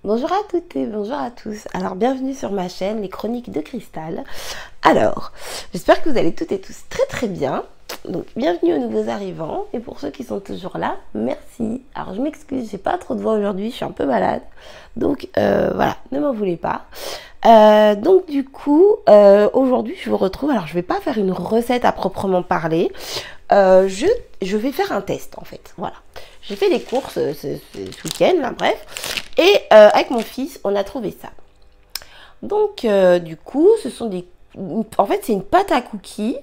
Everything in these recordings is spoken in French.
Bonjour à toutes et bonjour à tous. Alors bienvenue sur ma chaîne Les Chroniques de Cristal. Alors j'espère que vous allez toutes et tous très bien. Donc bienvenue aux nouveaux arrivants et pour ceux qui sont toujours là, merci. Alors je m'excuse, j'ai pas trop de voix aujourd'hui, je suis un peu malade. Donc voilà, ne m'en voulez pas. Donc du coup aujourd'hui je vous retrouve. Alors je vais pas faire une recette à proprement parler. Je vais faire un test en fait. Voilà. J'ai fait des courses ce week-end, là, bref. Et avec mon fils, on a trouvé ça. Donc, du coup, ce sont des... En fait, c'est une pâte à cookies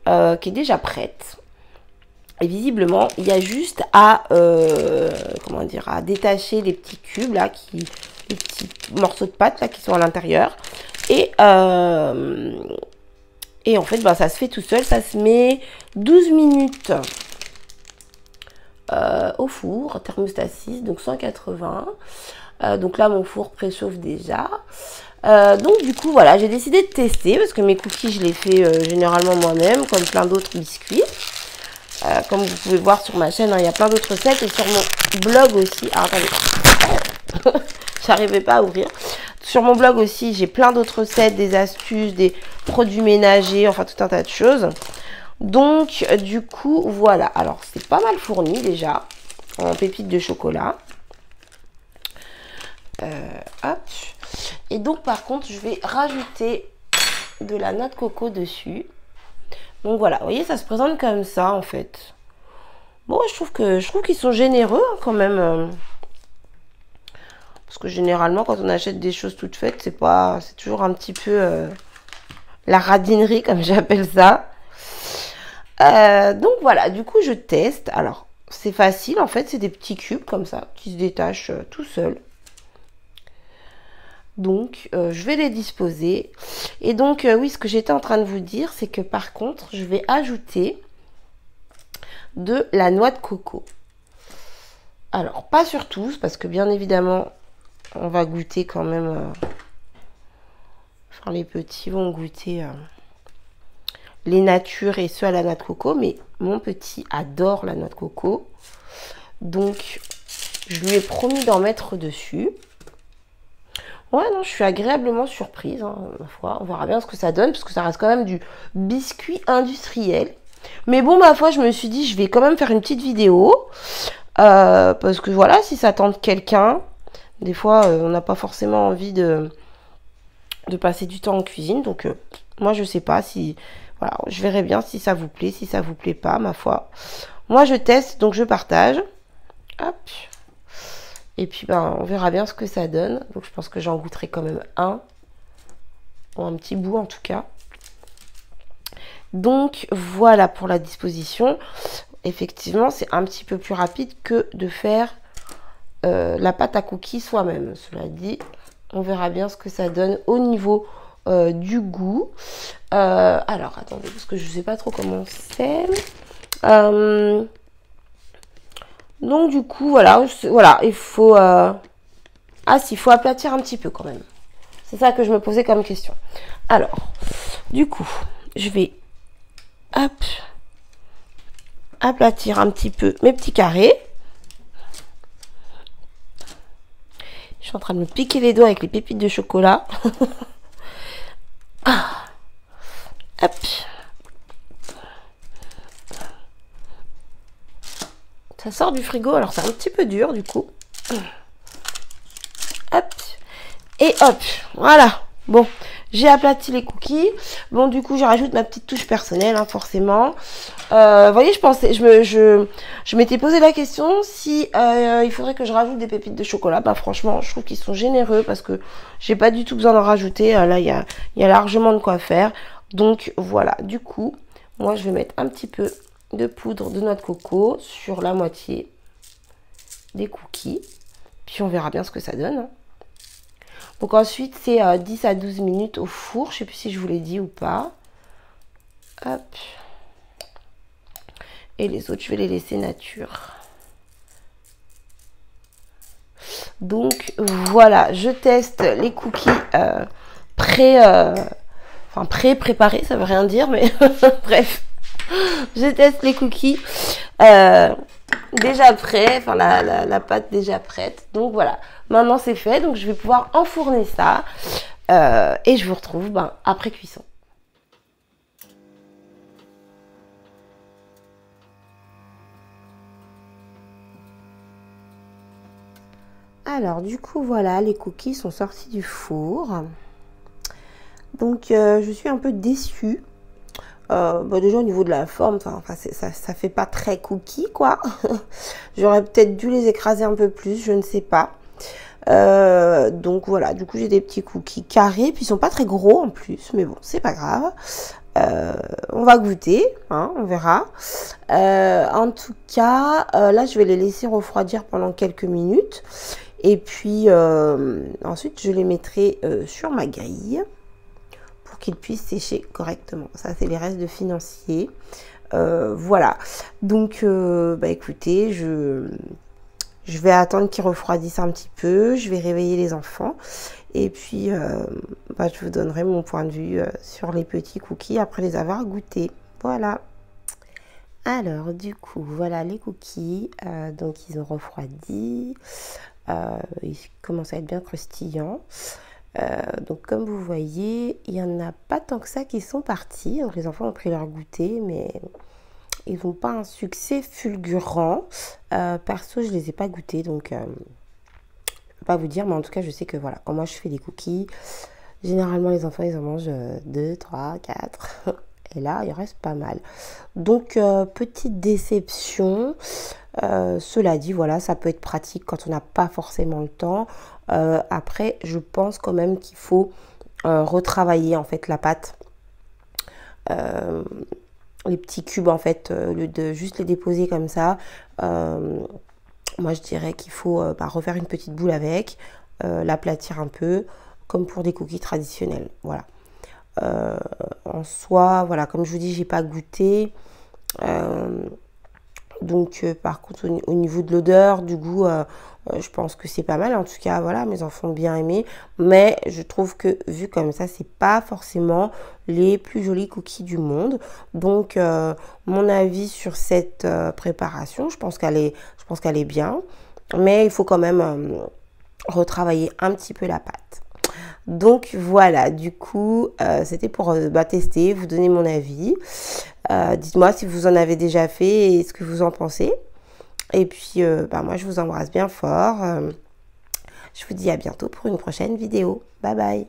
qui est déjà prête. Et visiblement, il y a juste à... comment dire, à détacher les petits cubes, là, les petits morceaux de pâte, là, qui sont à l'intérieur. Et en fait, bah, ça se fait tout seul. Ça se met 12 minutes... au four, thermostat 6, donc 180. Donc là, mon four préchauffe déjà. Donc du coup, voilà, j'ai décidé de tester parce que mes cookies, je les fais généralement moi-même, comme plein d'autres biscuits. Comme vous pouvez voir sur ma chaîne, hein, il y a plein d'autres recettes et sur mon blog aussi. Ah, attendez, j'arrivais pas à ouvrir. Sur mon blog aussi, j'ai plein d'autres recettes, des astuces, des produits ménagers, enfin tout un tas de choses. Donc, du coup, voilà. Alors, c'est pas mal fourni déjà, en pépites de chocolat. Hop. Et donc, par contre, je vais rajouter de la noix de coco dessus. Donc, voilà. Vous voyez, ça se présente comme ça, en fait. Bon, je trouve qu'ils sont généreux, hein, quand même. Parce que généralement, quand on achète des choses toutes faites, c'est toujours un petit peu la radinerie, comme j'appelle ça. Donc voilà, du coup je teste. Alors c'est facile en fait, c'est des petits cubes comme ça qui se détachent tout seuls. Donc je vais les disposer. Et donc oui, ce que j'étais en train de vous dire, c'est que par contre je vais ajouter de la noix de coco. Alors pas sur tous, parce que bien évidemment on va goûter quand même. Enfin les petits vont goûter les natures et ceux à la noix de coco, mais mon petit adore la noix de coco, donc je lui ai promis d'en mettre dessus. Ouais, non, je suis agréablement surprise, hein, ma foi. On verra bien ce que ça donne, parce que ça reste quand même du biscuit industriel. Mais bon, ma foi, je me suis dit, je vais quand même faire une petite vidéo, parce que voilà, si ça tente quelqu'un, des fois, on n'a pas forcément envie de passer du temps en cuisine, donc moi, je sais pas si... Voilà, je verrai bien si ça vous plaît, si ça vous plaît pas, ma foi. Moi, je teste, donc je partage. Hop. Et puis, ben, on verra bien ce que ça donne. Donc, je pense que j'en goûterai quand même un. Ou un petit bout, en tout cas. Donc, voilà pour la disposition. Effectivement, c'est un petit peu plus rapide que de faire la pâte à cookies soi-même. Cela dit, on verra bien ce que ça donne au niveau... du goût. Alors attendez, parce que je sais pas trop comment c'est. Donc du coup voilà, il faut il faut aplatir un petit peu quand même. C'est ça que je me posais comme question. Alors du coup je vais aplatir un petit peu mes petits carrés. Je suis en train de me piquer les doigts avec les pépites de chocolat. Hop. Ça sort du frigo, alors c'est un petit peu dur du coup. Hop. Et hop. Voilà. Bon, j'ai aplati les cookies. Bon, du coup, je rajoute ma petite touche personnelle, hein, forcément. Vous voyez, je m'étais posé la question si il faudrait que je rajoute des pépites de chocolat. Bah franchement, je trouve qu'ils sont généreux parce que j'ai pas du tout besoin d'en rajouter. Là, il y a largement de quoi faire. Donc voilà, du coup, moi je vais mettre un petit peu de poudre de noix de coco sur la moitié des cookies. Puis on verra bien ce que ça donne. Donc ensuite, c'est 10 à 12 minutes au four. Je sais plus si je vous l'ai dit ou pas. Hop. Et les autres, je vais les laisser nature. Donc voilà, je teste les cookies pré-préparés, ça veut rien dire, mais bref. Je teste les cookies déjà prêt, enfin la pâte déjà prête. Donc voilà, maintenant c'est fait, donc je vais pouvoir enfourner ça et je vous retrouve après cuisson. Alors du coup voilà, les cookies sont sortis du four. Donc je suis un peu déçue. Déjà au niveau de la forme, ça fait pas très cookie quoi. J'aurais peut-être dû les écraser un peu plus, je ne sais pas. Donc voilà, du coup j'ai des petits cookies carrés, puis ils sont pas très gros en plus, mais bon, c'est pas grave. On va goûter, hein, on verra. En tout cas, là je vais les laisser refroidir pendant quelques minutes. Et puis ensuite je les mettrai sur ma grille pour qu'ils puissent sécher correctement. Ça c'est les restes de financier. Voilà. Donc écoutez, je vais attendre qu'ils refroidissent un petit peu. Je vais réveiller les enfants. Et puis je vous donnerai mon point de vue sur les petits cookies après les avoir goûtés. Voilà. Alors du coup, voilà les cookies. Donc ils ont refroidi. Ils commencent à être bien croustillants. Donc comme vous voyez, il n'y en a pas tant que ça qui sont partis. Donc les enfants ont pris leur goûter, mais ils n'ont pas un succès fulgurant. Perso, je ne les ai pas goûtés, donc je ne peux pas vous dire, mais en tout cas, je sais que voilà, quand moi je fais des cookies, généralement les enfants ils en mangent 2, 3, 4. Et là, il reste pas mal. Donc, petite déception. Cela dit, voilà, ça peut être pratique quand on n'a pas forcément le temps. Après, je pense quand même qu'il faut retravailler en fait la pâte. Les petits cubes en fait, au lieu de juste les déposer comme ça. Moi, je dirais qu'il faut refaire une petite boule avec, l'aplatir un peu, comme pour des cookies traditionnels. Voilà. En soi, voilà, comme je vous dis, j'ai pas goûté. Donc par contre au niveau de l'odeur, du goût, je pense que c'est pas mal. En tout cas, voilà, mes enfants ont bien aimé. Mais je trouve que vu comme ça, c'est pas forcément les plus jolis cookies du monde. Donc mon avis sur cette préparation, je pense qu'elle est bien. Mais il faut quand même retravailler un petit peu la pâte. Donc voilà, du coup, c'était pour tester, vous donner mon avis. Dites-moi si vous en avez déjà fait et ce que vous en pensez. Et puis, moi, je vous embrasse bien fort. Je vous dis à bientôt pour une prochaine vidéo. Bye bye.